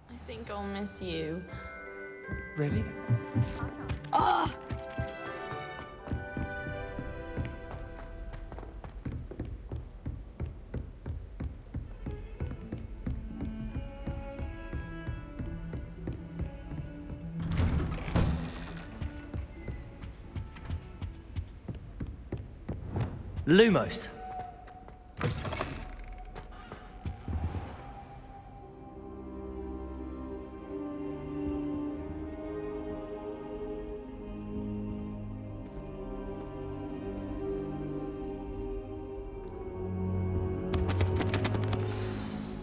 I think I'll miss you. Really? Ah! Lumos.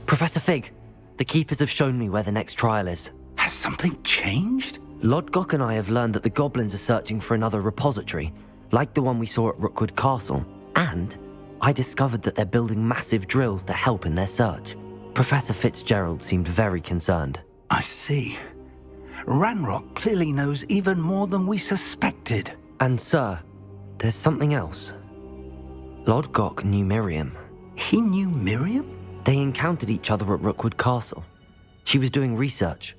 Professor Fig, the Keepers have shown me where the next trial is. Has something changed? Lodgok and I have learned that the goblins are searching for another repository, like the one we saw at Rookwood Castle. And I discovered that they're building massive drills to help in their search. Professor Fitzgerald seemed very concerned. I see. Ranrock clearly knows even more than we suspected. And sir, there's something else. Lodgok knew Miriam. He knew Miriam? They encountered each other at Rookwood Castle. She was doing research.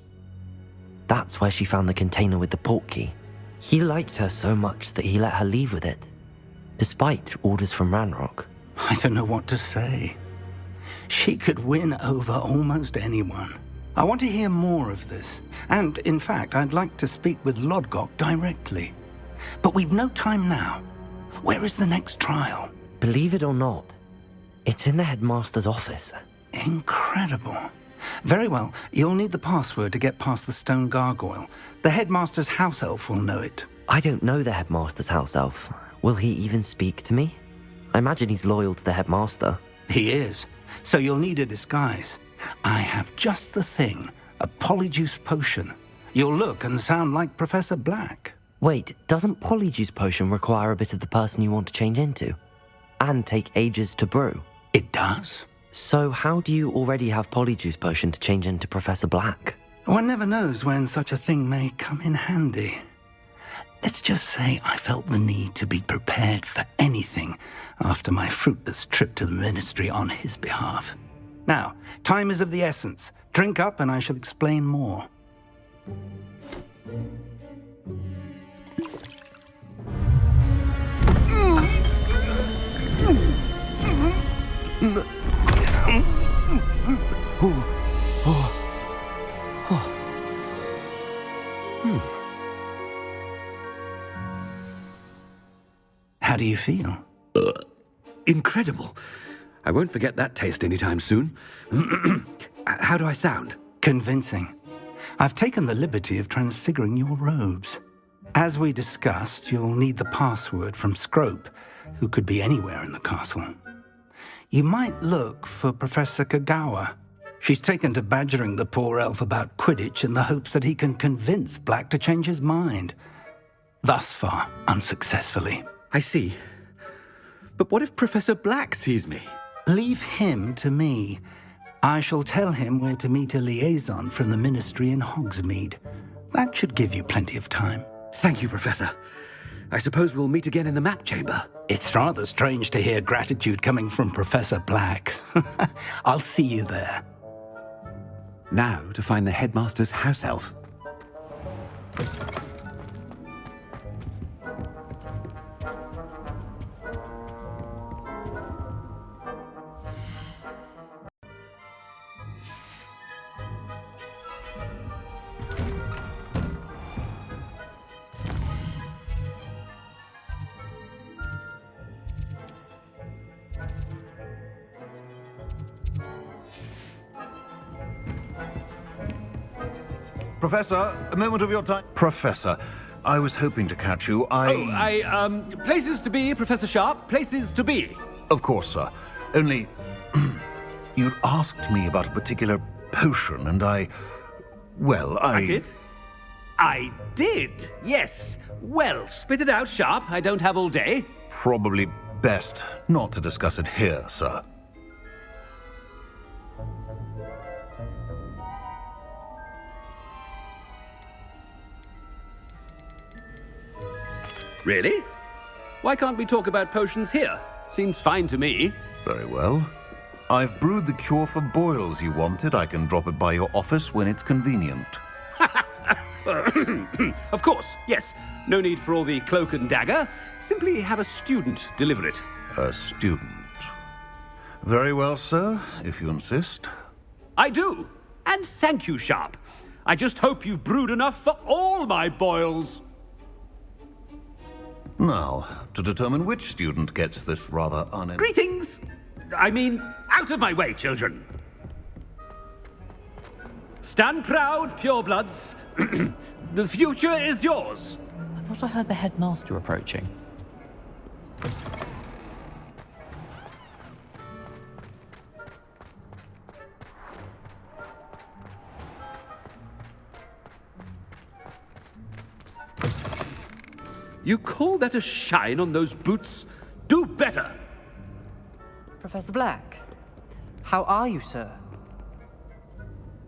That's where she found the container with the port key. He liked her so much that he let her leave with it, despite orders from Ranrock. I don't know what to say. She could win over almost anyone. I want to hear more of this. And, in fact, I'd like to speak with Lodgok directly. But we've no time now. Where is the next trial? Believe it or not, it's in the headmaster's office. Incredible. Very well. You'll need the password to get past the stone gargoyle. The headmaster's house elf will know it. I don't know the headmaster's house elf. Will he even speak to me? I imagine he's loyal to the headmaster. He is. So you'll need a disguise. I have just the thing. A Polyjuice potion. You'll look and sound like Professor Black. Wait, doesn't Polyjuice potion require a bit of the person you want to change into? And take ages to brew? It does. So how do you already have Polyjuice potion to change into Professor Black? One never knows when such a thing may come in handy. Let's just say I felt the need to be prepared for anything after my fruitless trip to the ministry on his behalf. Now, time is of the essence. Drink up and I shall explain more. How do you feel? Incredible. I won't forget that taste anytime soon. How do I sound? Convincing. I've taken the liberty of transfiguring your robes. As we discussed, you'll need the password from Scrope, who could be anywhere in the castle. You might look for Professor Kagawa. She's taken to badgering the poor elf about Quidditch in the hopes that he can convince Black to change his mind. Thus far, unsuccessfully. I see. But what if Professor Black sees me? Leave him to me. I shall tell him where to meet a liaison from the ministry in Hogsmeade. That should give you plenty of time. Thank you, Professor. I suppose we'll meet again in the map chamber. It's rather strange to hear gratitude coming from Professor Black. I'll see you there. Now to find the headmaster's house elf. Professor, a moment of your time. Professor, I was hoping to catch you. Places to be, Professor Sharp, places to be. Of course, sir. Only, you'd asked me about a particular potion, and I did? I did, yes. Well, spit it out, Sharp. I don't have all day. Probably best not to discuss it here, sir. Really? Why can't we talk about potions here? Seems fine to me. Very well. I've brewed the cure for boils you wanted. I can drop it by your office when it's convenient. Of course, yes. No need for all the cloak and dagger. Simply have a student deliver it. A student. Very well, sir, if you insist. I do. And thank you, Sharp. I just hope you've brewed enough for all my boils. Now, to determine which student gets this rather Greetings! I mean, out of my way, children. Stand proud, purebloods. The future is yours. I thought I heard the headmaster approaching. You call that a shine on those boots? Do better! Professor Black, how are you, sir?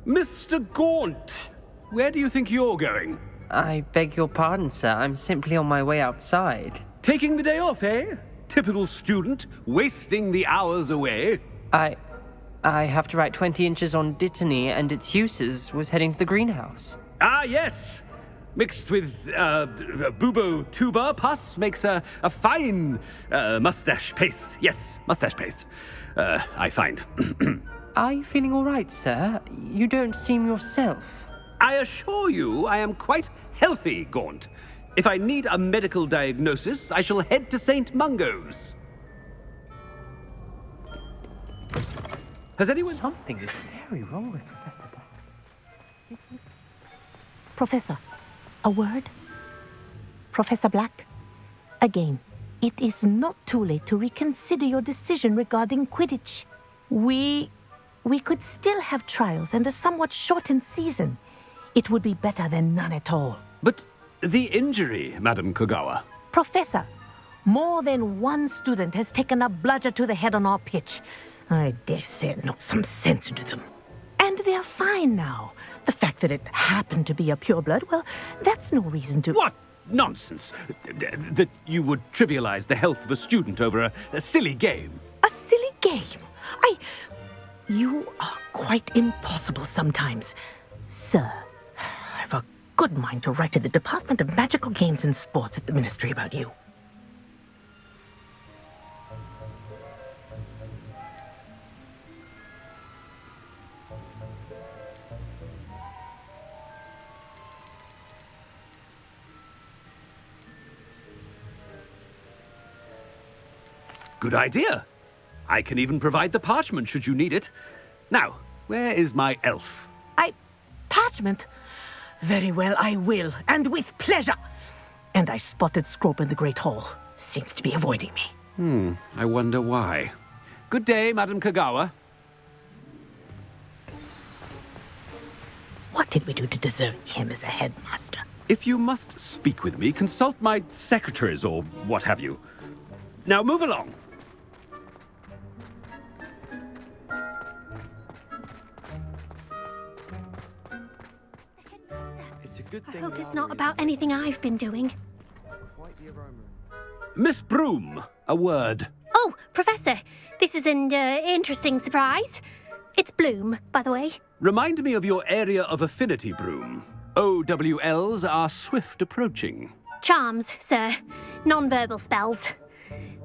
Mr. Gaunt, where do you think you're going? I beg your pardon, sir. I'm simply on my way outside. Taking the day off, eh? Typical student, wasting the hours away. I have to write 20 inches on Dittany and its uses. Was heading to the greenhouse. Ah, yes! Mixed with bubo tuber pus makes a fine mustache paste. Yes, mustache paste. I find. Are you feeling all right, sir? You don't seem yourself. I assure you I am quite healthy, Gaunt. If I need a medical diagnosis, I shall head to St. Mungo's. Has anyone... Something is very wrong with Professor Black. Professor, a word? Professor Black? Again, it is not too late to reconsider your decision regarding Quidditch. We could still have trials and a somewhat shortened season. It would be better than none at all. But the injury, Madam Kogawa. Professor, more than one student has taken a bludger to the head on our pitch. I dare say it knocked some sense into them. And they're fine now. The fact that it happened to be a pureblood, well, that's no reason to... What nonsense! That you would trivialize the health of a student over a silly game. A silly game? You are quite impossible sometimes. Sir, I've a good mind to write to the Department of Magical Games and Sports at the Ministry about you. Good idea. I can even provide the parchment should you need it. Now, where is my elf? Parchment? Very well, I will, and with pleasure. And I spotted Scrope in the Great Hall. Seems to be avoiding me. I wonder why. Good day, Madam Kogawa. What did we do to deserve him as a headmaster? If you must speak with me, consult my secretaries or what have you. Now move along. I hope it's not about anything I've been doing. Miss Broom, a word. Oh, Professor, this is an interesting surprise. It's Bloom, by the way. Remind me of your area of affinity, Broom. OWLs are swift approaching. Charms, sir. Non-verbal spells.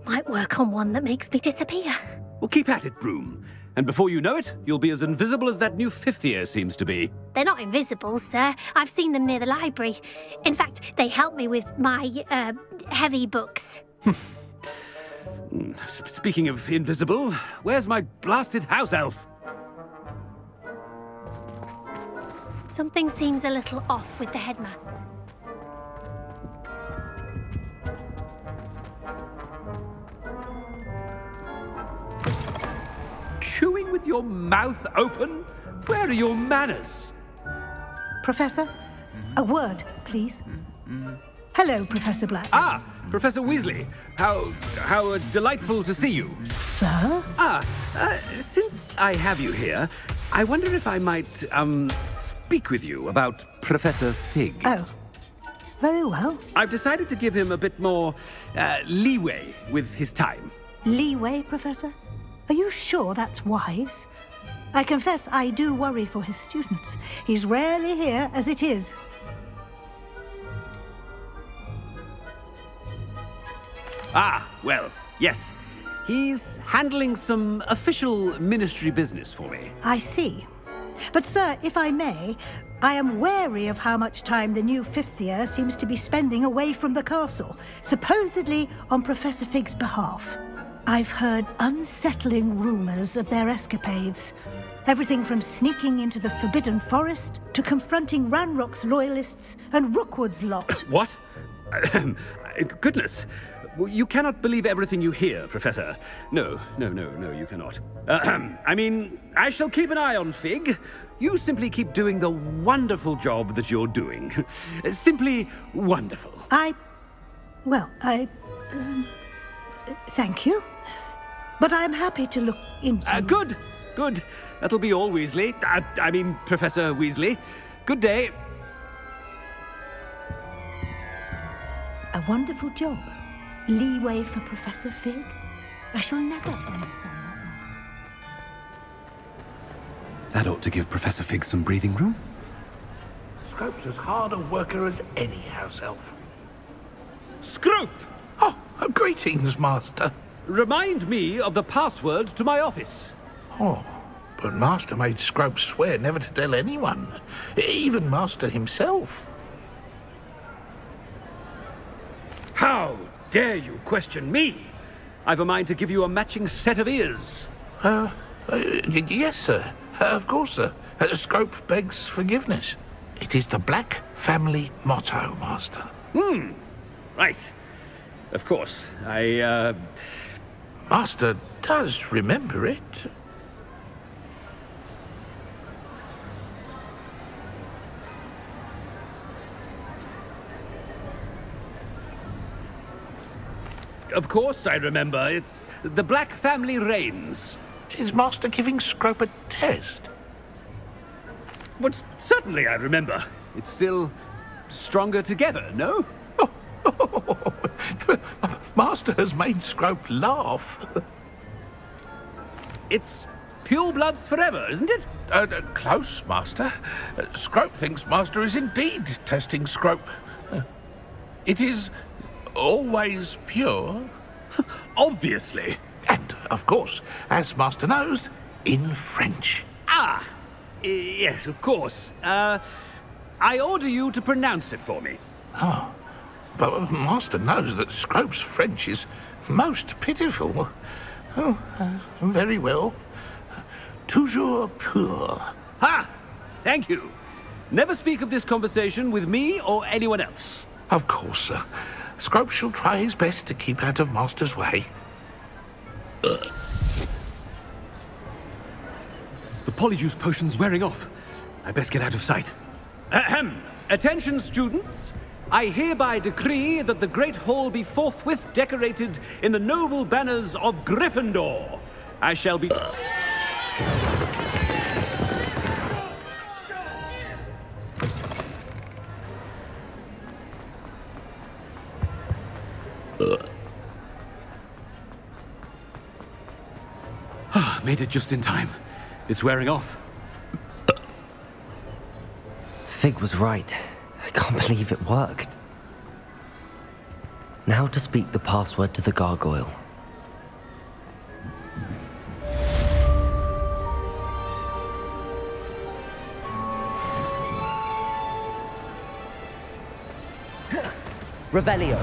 Might work on one that makes me disappear. Well, keep at it, Broom. And before you know it, you'll be as invisible as that new fifth year seems to be. They're not invisible, sir. I've seen them near the library. In fact, they help me with my, heavy books. Speaking of invisible, where's my blasted house elf? Something seems a little off with the headmaster. Chewing with your mouth open? Where are your manners? Professor, a word, please. Hello, Professor Black. Ah, Professor Weasley. How delightful to see you. Sir? Since I have you here, I wonder if I might, speak with you about Professor Fig. Oh, very well. I've decided to give him a bit more, leeway with his time. Leeway, Professor? Are you sure that's wise? I confess I do worry for his students. He's rarely here as it is. Ah, well, yes. He's handling some official ministry business for me. I see. But, sir, if I may, I am wary of how much time the new fifth year seems to be spending away from the castle, supposedly on Professor Fig's behalf. I've heard unsettling rumors of their escapades. Everything from sneaking into the Forbidden Forest to confronting Ranrock's loyalists and Rookwood's lot. What? Goodness. You cannot believe everything you hear, Professor. No, you cannot. I mean, I shall keep an eye on Fig. You simply keep doing the wonderful job that you're doing. Simply wonderful. Thank you. But I'm happy to look into... Good. That'll be all, Weasley. I mean, Professor Weasley. Good day. A wonderful job. Leeway for Professor Fig? I shall never understand that. That ought to give Professor Fig some breathing room. Scrope's as hard a worker as any house elf. Scrope! Oh, greetings, Master. Remind me of the password to my office. Oh, but Master made Scrope swear never to tell anyone, even Master himself. How dare you question me? I've a mind to give you a matching set of ears. Yes, sir. Of course, sir. Scrope begs forgiveness. It is the Black family motto, Master. Right. Of course. Master does remember it. Of course I remember. It's the Black family reigns. Is Master giving Scrope a test? But certainly I remember. It's still stronger together, no? Master has made Scrope laugh. It's pure bloods forever, isn't it? Close, Master. Scrope thinks Master is indeed testing Scrope. It is always pure. Obviously. And, of course, as Master knows, in French. Yes, of course. I order you to pronounce it for me. Oh, but Master knows that Scrope's French is most pitiful. Oh, very well. Toujours pur. Ha! Thank you. Never speak of this conversation with me or anyone else. Of course, sir. Scrope shall try his best to keep out of Master's way. The Polyjuice potion's wearing off. I best get out of sight. Ahem. Attention, students. I hereby decree that the Great Hall be forthwith decorated in the noble banners of Gryffindor. I shall be... Made it just in time. It's wearing off. Fig was right. I can't believe it worked. Now to speak the password to the gargoyle. Revelio.